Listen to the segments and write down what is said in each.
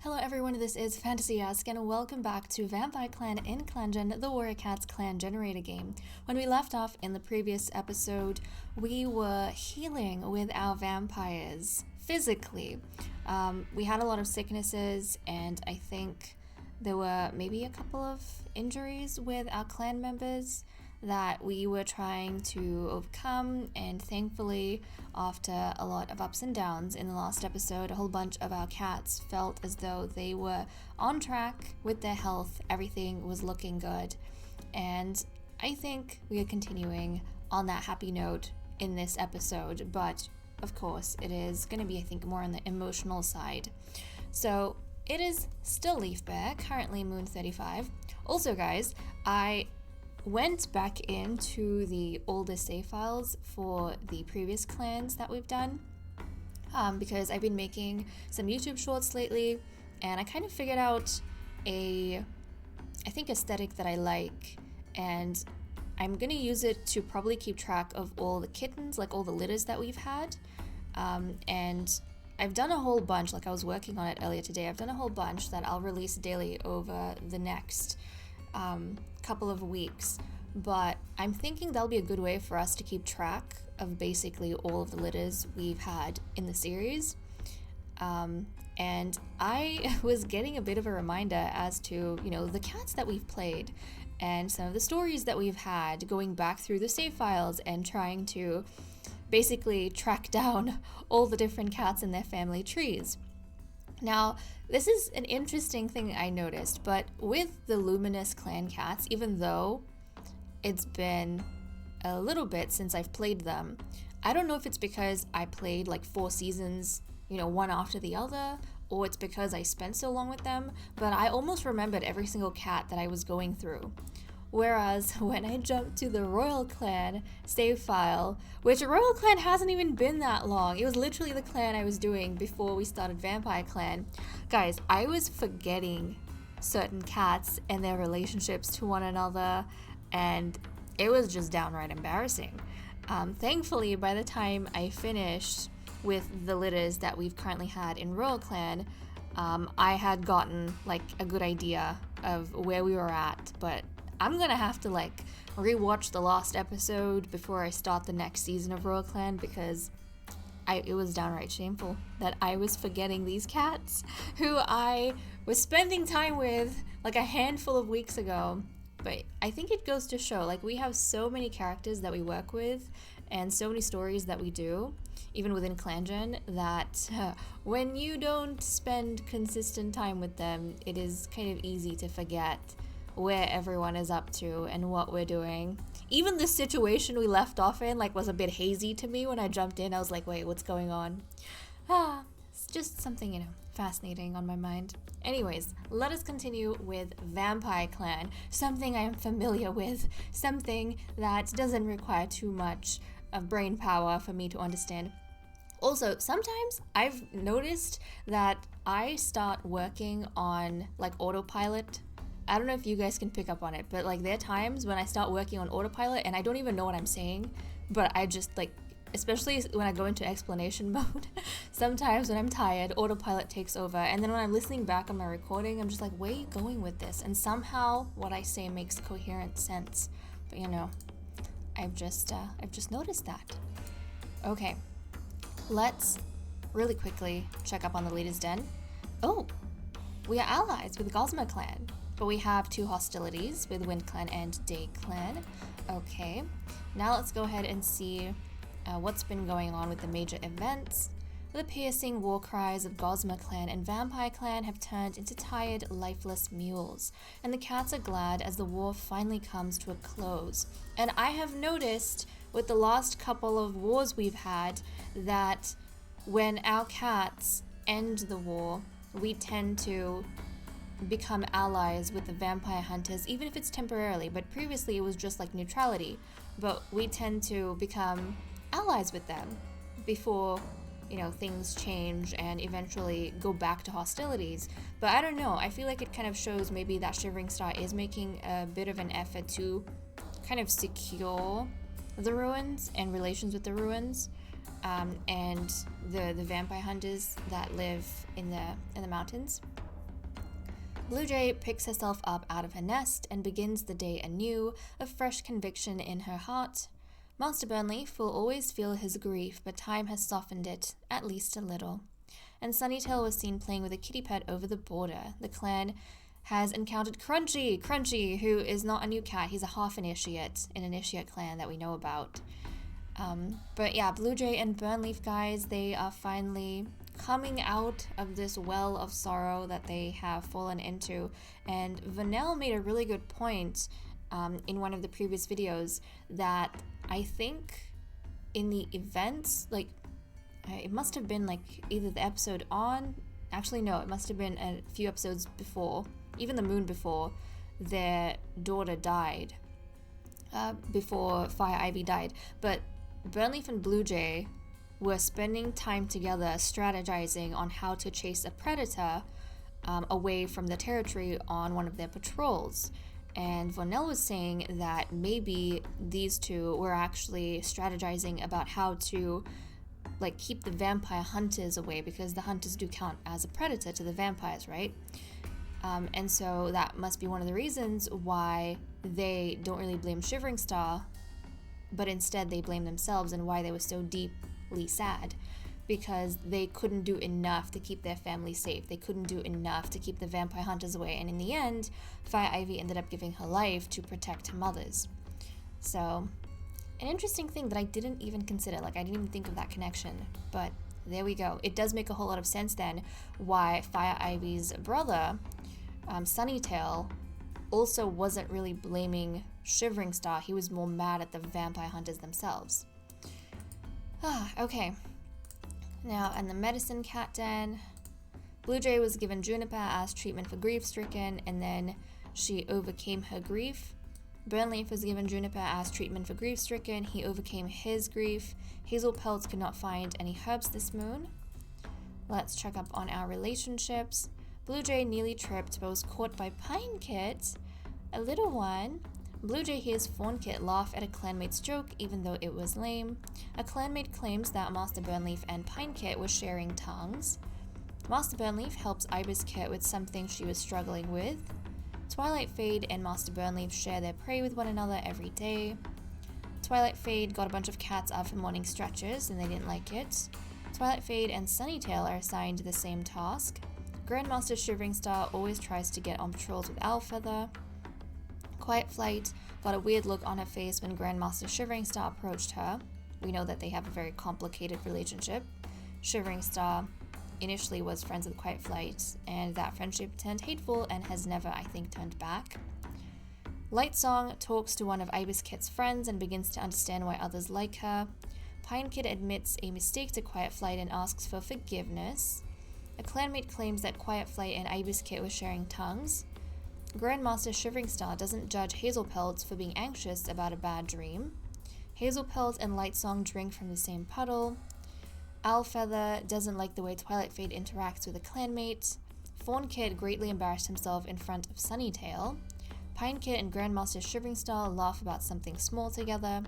Hello everyone, this is Fantasy Ask and welcome back to Vampire Clan in ClanGen, the Warrior Cats clan generator game. When we left off in the previous episode, we were healing with our vampires physically. We had a lot of sicknesses and I think there were maybe a couple of injuries with our clan members that we were trying to overcome, and thankfully after a lot of ups and downs in the last episode, a whole bunch of our cats felt as though they were on track with their health. Everything was looking good, and I think we are continuing on that happy note in this episode, but of course it is going to be, I think, more on the emotional side. So it is still Leaf Bear, currently Moon 35. Also guys, I went back into the older save files for the previous clans that we've done because I've been making some YouTube shorts lately, and I kind of figured out I think aesthetic that I like, and I'm gonna use it to probably keep track of all the kittens, like all the litters that we've had, and I've done a whole bunch, like I was working on it earlier today. I've done a whole bunch that I'll release daily over the next couple of weeks, but I'm thinking that'll be a good way for us to keep track of basically all of the litters we've had in the series. And I was getting a bit of a reminder as to, the cats that we've played and some of the stories that we've had, going back through the save files and trying to basically track down all the different cats in their family trees. Now, this is an interesting thing I noticed, but with the Luminous clan cats, even though it's been a little bit since I've played them, I don't know if it's because I played like 4 seasons, one after the other, or it's because I spent so long with them, but I almost remembered every single cat that I was going through. Whereas when I jumped to the Royal Clan save file, which Royal Clan hasn't even been that long, it was literally the clan I was doing before we started Vampire Clan. Guys, I was forgetting certain cats and their relationships to one another, and it was just downright embarrassing. Thankfully, by the time I finished with the litters that we've currently had in Royal Clan, I had gotten like a good idea of where we were at, but I'm gonna have to rewatch the last episode before I start the next season of Royal Clan, because it was downright shameful that I was forgetting these cats who I was spending time with like a handful of weeks ago. But I think it goes to show, we have so many characters that we work with and so many stories that we do, even within ClanGen, that when you don't spend consistent time with them, it is kind of easy to forget where everyone is up to and what we're doing. Even the situation we left off in was a bit hazy to me when I jumped in. I was like, wait, what's going on? It's just something, fascinating on my mind. Anyways, let us continue with Vampire Clan, something I am familiar with, something that doesn't require too much of brain power for me to understand. Also, sometimes I've noticed that I start working on autopilot. I don't know if you guys can pick up on it, but there are times when I start working on autopilot and I don't even know what I'm saying, but I just especially when I go into explanation mode, sometimes when I'm tired, autopilot takes over, and then when I'm listening back on my recording, I'm just like, where are you going with this? And somehow what I say makes coherent sense. But I've just noticed that. Okay, let's really quickly check up on the Leader's Den. Oh, we are allies with Gosma Clan, but we have 2 hostilities with Wind Clan and Day Clan. Okay, now let's go ahead and see what's been going on with the major events. The piercing war cries of Gosma Clan and Vampire Clan have turned into tired, lifeless mules, and the cats are glad as the war finally comes to a close. And I have noticed with the last couple of wars we've had that when our cats end the war, we tend to become allies with the vampire hunters, even if it's temporarily, but previously it was just neutrality, but we tend to become allies with them before things change and eventually go back to hostilities. But I don't know, I feel like it kind of shows maybe that Shivering Star is making a bit of an effort to kind of secure the ruins and relations with the ruins. and the vampire hunters that live in the mountains. Bluejay picks herself up out of her nest and begins the day anew, a fresh conviction in her heart. Master Burnleaf will always feel his grief, but time has softened it, at least a little. And Sunnytail was seen playing with a kitty pet over the border. The clan has encountered Crunchy, who is not a new cat. He's a half initiate, an initiate clan that we know about. But yeah, Bluejay and Burnleaf, guys, they are finally coming out of this well of sorrow that they have fallen into. And Vanel made a really good point in one of the previous videos that I think in the events, like, it must have been like either the episode on, actually no, it must have been a few episodes before, even the moon before, their daughter died, before Fire Ivy died. But Burnleaf and Bluejay were spending time together strategizing on how to chase a predator away from the territory on one of their patrols. And Vonel was saying that maybe these two were actually strategizing about how to like keep the vampire hunters away, because the hunters do count as a predator to the vampires, right? And so that must be one of the reasons why they don't really blame Shivering Star, but instead they blame themselves, and why they were so deeply sad, because they couldn't do enough to keep their family safe. They couldn't do enough to keep the vampire hunters away, and in the end, Fire Ivy ended up giving her life to protect her mothers. So, an interesting thing that I didn't even consider, like I didn't even think of that connection, but there we go. It does make a whole lot of sense then why Fire Ivy's brother, Sunnytail, also wasn't really blaming Shivering Star. He was more mad at the vampire hunters themselves. Okay. Now, in the medicine cat den, Bluejay was given Juniper as treatment for grief-stricken, and then she overcame her grief. Burnleaf was given Juniper as treatment for grief-stricken. He overcame his grief. Hazel Pelts could not find any herbs this moon. Let's check up on our relationships. Bluejay nearly tripped but was caught by Pine Kit, a little one. Bluejay hears Fawn Kit laugh at a clanmate's joke even though it was lame. A clanmate claims that Master Burnleaf and Pine Kit were sharing tongues. Master Burnleaf helps Ibis Kit with something she was struggling with. Twilight Fade and Master Burnleaf share their prey with one another every day. Twilight Fade got a bunch of cats out for morning stretches and they didn't like it. Twilight Fade and Sunnytail are assigned the same task. Grandmaster Shivering Star always tries to get on patrols with Owlfeather. Quiet Flight got a weird look on her face when Grandmaster Shivering Star approached her. We know that they have a very complicated relationship. Shivering Star initially was friends with Quiet Flight, and that friendship turned hateful and has never, I think, turned back. Light Song talks to one of Ibis Kit's friends and begins to understand why others like her. Pine Kit admits a mistake to Quiet Flight and asks for forgiveness. A clanmate claims that Quiet Flight and Ibis Kit were sharing tongues. Grandmaster Shivering Star doesn't judge Hazel Pelts for being anxious about a bad dream. Hazel Pelt and Light Song drink from the same puddle. Owlfeather doesn't like the way Twilight Fade interacts with a clanmate. Fawn Kit greatly embarrassed himself in front of Sunnytail. Pine Kit and Grandmaster Shivering Star laugh about something small together.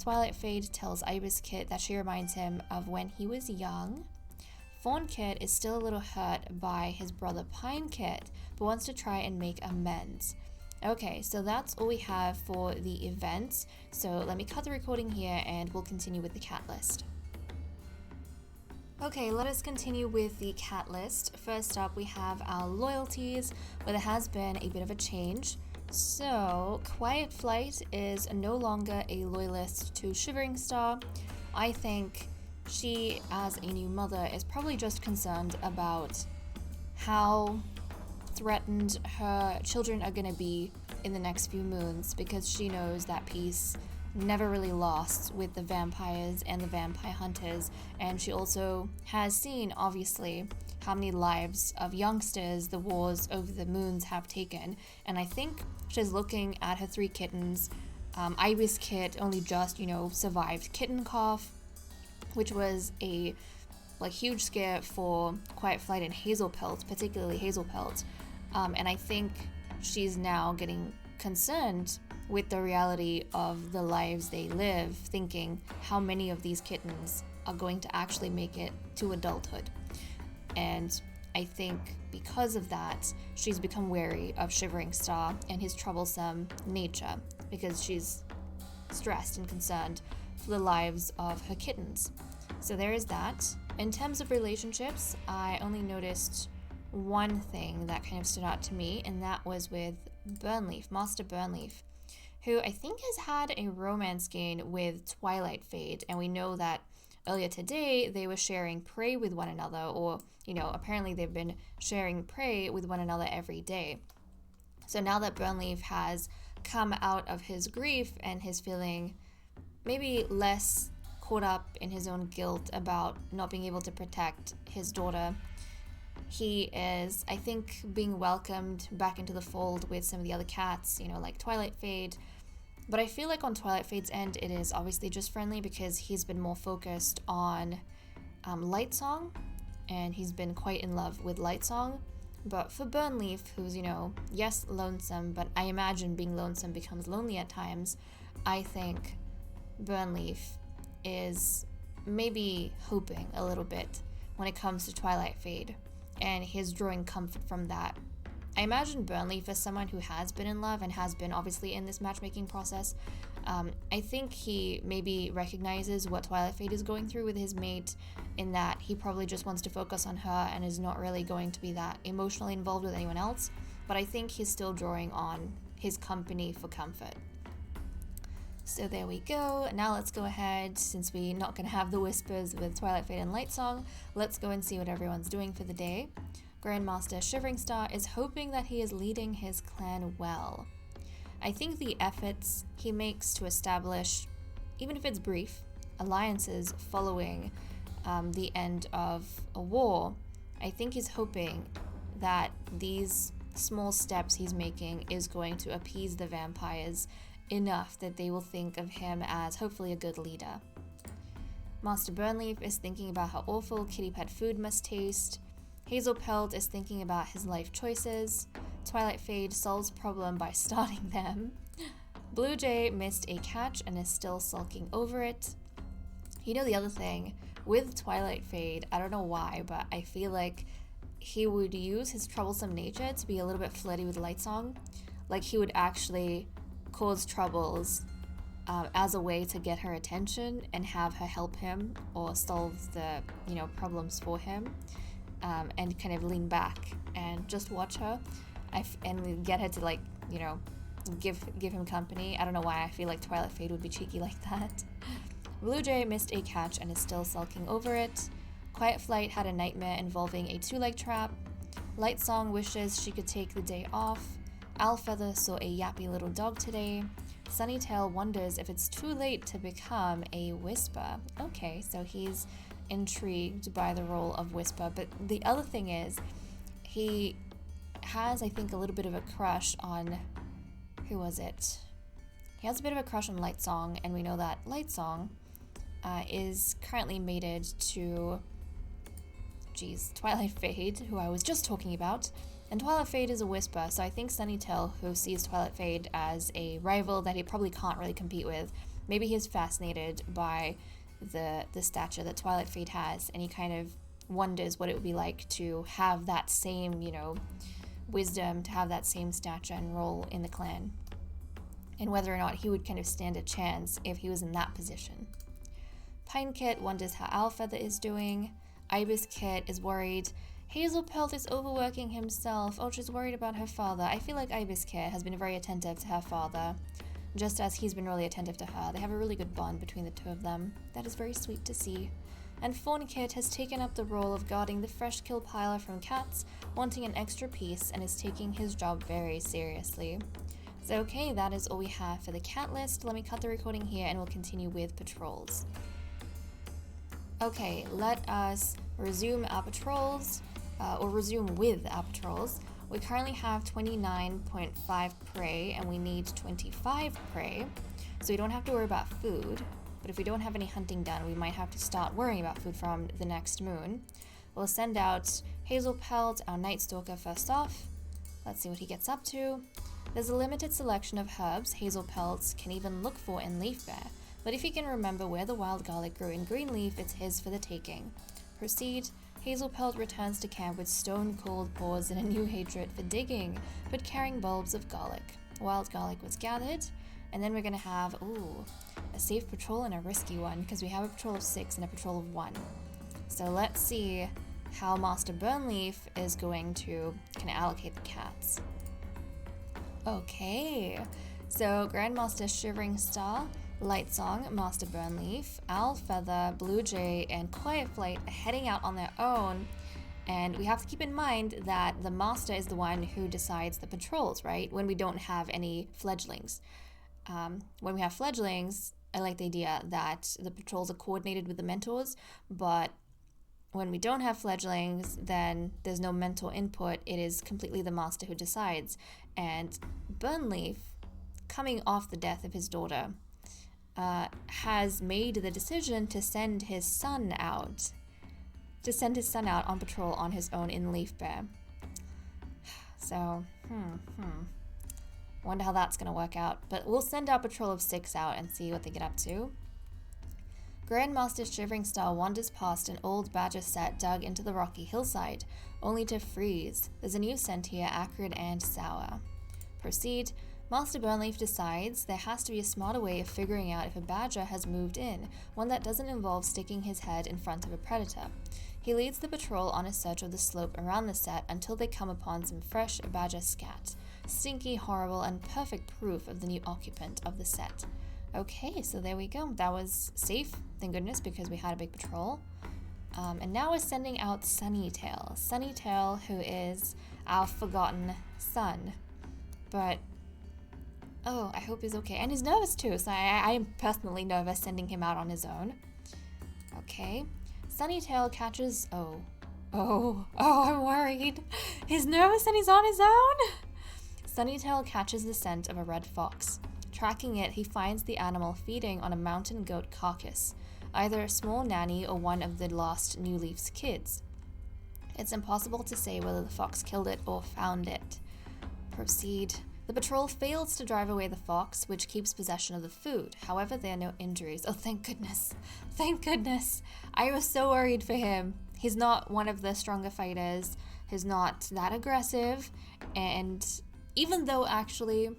Twilight Fade tells Ibis Kit that she reminds him of when he was young. Fawn Kit is still a little hurt by his brother Pine Kit, but wants to try and make amends. Okay, so that's all we have for the events. So let me cut the recording here and we'll continue with the cat list. Okay, let us continue with the cat list. First up, we have our loyalties, where there has been a bit of a change. So, Quiet Flight is no longer a loyalist to Shivering Star. I think she, as a new mother, is probably just concerned about how threatened her children are going to be in the next few moons, because she knows that peace never really lost with the vampires and the vampire hunters, and she also has seen, obviously, how many lives of youngsters the wars over the moons have taken, and I think she's looking at her 3 kittens. Ibis Kit only just, survived kitten cough, which was a huge scare for Quiet Flight and Hazel Pelt, particularly Hazel Pelt, and I think she's now getting concerned with the reality of the lives they live, thinking how many of these kittens are going to actually make it to adulthood. And I think because of that, she's become wary of Shivering Star and his troublesome nature, because she's stressed and concerned for the lives of her kittens. So there is that. In terms of relationships, I only noticed one thing that kind of stood out to me, and that was with Burnleaf, Master Burnleaf, who I think has had a romance gain with Twilight Fade, and we know that earlier today they were sharing prey with one another, or, apparently they've been sharing prey with one another every day. So now that Burnleaf has come out of his grief and his feeling maybe less caught up in his own guilt about not being able to protect his daughter, he is, I think, being welcomed back into the fold with some of the other cats, like Twilight Fade. But I feel like on Twilight Fade's end, it is obviously just friendly because he's been more focused on Lightsong, and he's been quite in love with Lightsong. But for Burnleaf, who's, yes, lonesome, but I imagine being lonesome becomes lonely at times, I think Burnleaf is maybe hoping a little bit when it comes to Twilight Fade, and he's drawing comfort from that. I imagine Burnleaf as someone who has been in love and has been obviously in this matchmaking process. I think he maybe recognizes what Twilight Fade is going through with his mate, in that he probably just wants to focus on her and is not really going to be that emotionally involved with anyone else. But I think he's still drawing on his company for comfort. So there we go. Now let's go ahead, since we're not going to have the whispers with Twilight Fade and Lightsong, let's go and see what everyone's doing for the day. Grandmaster Shivering Star is hoping that he is leading his clan well. I think the efforts he makes to establish, even if it's brief, alliances following the end of a war, I think he's hoping that these small steps he's making is going to appease the vampires enough that they will think of him as hopefully a good leader. Master Burnleaf is thinking about how awful kitty pet food must taste. Hazelpelt is thinking about his life choices. Twilight Fade solves problem by starting them. Blue Jay missed a catch and is still sulking over it. The other thing with Twilight Fade, I don't know why, but I feel like he would use his troublesome nature to be a little bit flirty with Lightsong. Like he would actually cause troubles as a way to get her attention and have her help him or solve the problems for him, and kind of lean back and just watch her and get her to give him company. I don't know why I feel like Twilight Fade would be cheeky like that. Blue Jay missed a catch and is still sulking over it. Quiet Flight had a nightmare involving a two-leg trap. Lightsong wishes she could take the day off. Owlfeather saw a yappy little dog today. Sunnytail wonders if it's too late to become a Whisper. Okay, so he's intrigued by the role of Whisper. But the other thing is, he has, I think, a little bit of a crush on... who was it? He has a bit of a crush on Lightsong, and we know that Lightsong is currently mated to... Twilight Fade, who I was just talking about. And Twilight Fade is a Whisper, so I think Sunnytail, who sees Twilight Fade as a rival that he probably can't really compete with, maybe he's fascinated by the stature that Twilight Fade has, and he kind of wonders what it would be like to have that same, wisdom, to have that same stature and role in the clan, and whether or not he would kind of stand a chance if he was in that position. Pine Kit wonders how Owlfeather is doing. Ibis Kit is worried. Hazelpelt is overworking himself. Oh, she's worried about her father. I feel like Ibis Kit has been very attentive to her father, just as he's been really attentive to her. They have a really good bond between the two of them. That is very sweet to see. And Fawn Kit has taken up the role of guarding the fresh kill piler from cats, wanting an extra piece, and is taking his job very seriously. So okay, that is all we have for the cat list. Let me cut the recording here and we'll continue with patrols. Okay, let us resume our patrols. Or resume with our patrols. We currently have 29.5 prey and we need 25 prey, so we don't have to worry about food, but if we don't have any hunting done, we might have to start worrying about food from the next moon. We'll send out Hazelpelt, our Nightstalker, first off. Let's see what he gets up to. There's a limited selection of herbs Hazelpelts can even look for in Leaf Bear, but if he can remember where the wild garlic grew in Greenleaf, it's his for the taking. Proceed. Hazelpelt returns to camp with stone-cold paws and a new hatred for digging, but carrying bulbs of garlic. Wild garlic was gathered, and then we're gonna have, a safe patrol and a risky one, because we have a patrol of 6 and a patrol of 1. So let's see how Master Burnleaf is going to allocate the cats. Okay, so Grandmaster Shivering Star, Lightsong, Master Burnleaf, Owl Feather, Blue Jay, and Quiet Flight are heading out on their own. And we have to keep in mind that the Master is the one who decides the patrols, right? When we don't have any fledglings. When we have fledglings, I like the idea that the patrols are coordinated with the mentors, but when we don't have fledglings, then there's no mentor input. It is completely the Master who decides. And Burnleaf, coming off the death of his daughter, has made the decision to send his son out. On patrol on his own in Leaf Bear. So, wonder how that's gonna work out. But we'll send our patrol of 6 out and see what they get up to. Grandmaster Shivering Star wanders past an old badger set dug into the rocky hillside, only to freeze. There's a new scent here, acrid and sour. Proceed. Master Burnleaf decides there has to be a smarter way of figuring out if a badger has moved in, one that doesn't involve sticking his head in front of a predator. He leads the patrol on a search of the slope around the set until they come upon some fresh badger scat. Stinky, horrible, and perfect proof of the new occupant of the set. Okay, so there we go. That was safe, thank goodness, because we had a big patrol. And now we're sending out Sunnytail. Sunnytail, who is our forgotten son. But, I hope he's okay. And he's nervous too, so I am personally nervous sending him out on his own. Okay. Sunnytail catches... I'm worried. He's nervous and he's on his own? Sunnytail catches the scent of a red fox. Tracking it, he finds the animal feeding on a mountain goat carcass, either a small nanny or one of the lost New Leaf's kids. It's impossible to say whether the fox killed it or found it. Proceed. The patrol fails to drive away the fox, which keeps possession of the food. However, there are no injuries. Oh, thank goodness. Thank goodness. I was so worried for him. He's not one of the stronger fighters. He's not that aggressive. And even though actually,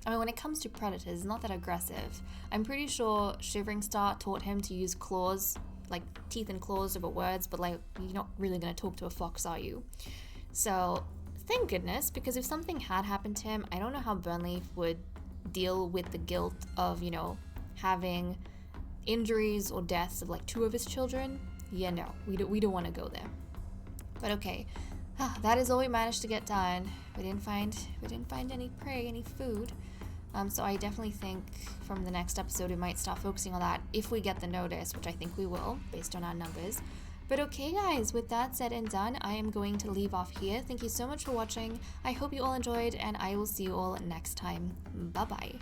when it comes to predators, he's not that aggressive. I'm pretty sure Shivering Star taught him to use claws, like teeth and claws over words, but like, you're not really going to talk to a fox, are you? So... thank goodness, because if something had happened to him, I don't know how Burnleaf would deal with the guilt of, having injuries or deaths of like 2 of his children. Yeah, no, we don't want to go there. But okay, that is all we managed to get done. We didn't find any prey, any food. So I definitely think from the next episode we might start focusing on that if we get the notice, which I think we will, based on our numbers. But okay guys, with that said and done, I am going to leave off here. Thank you so much for watching. I hope you all enjoyed, and I will see you all next time. Bye-bye.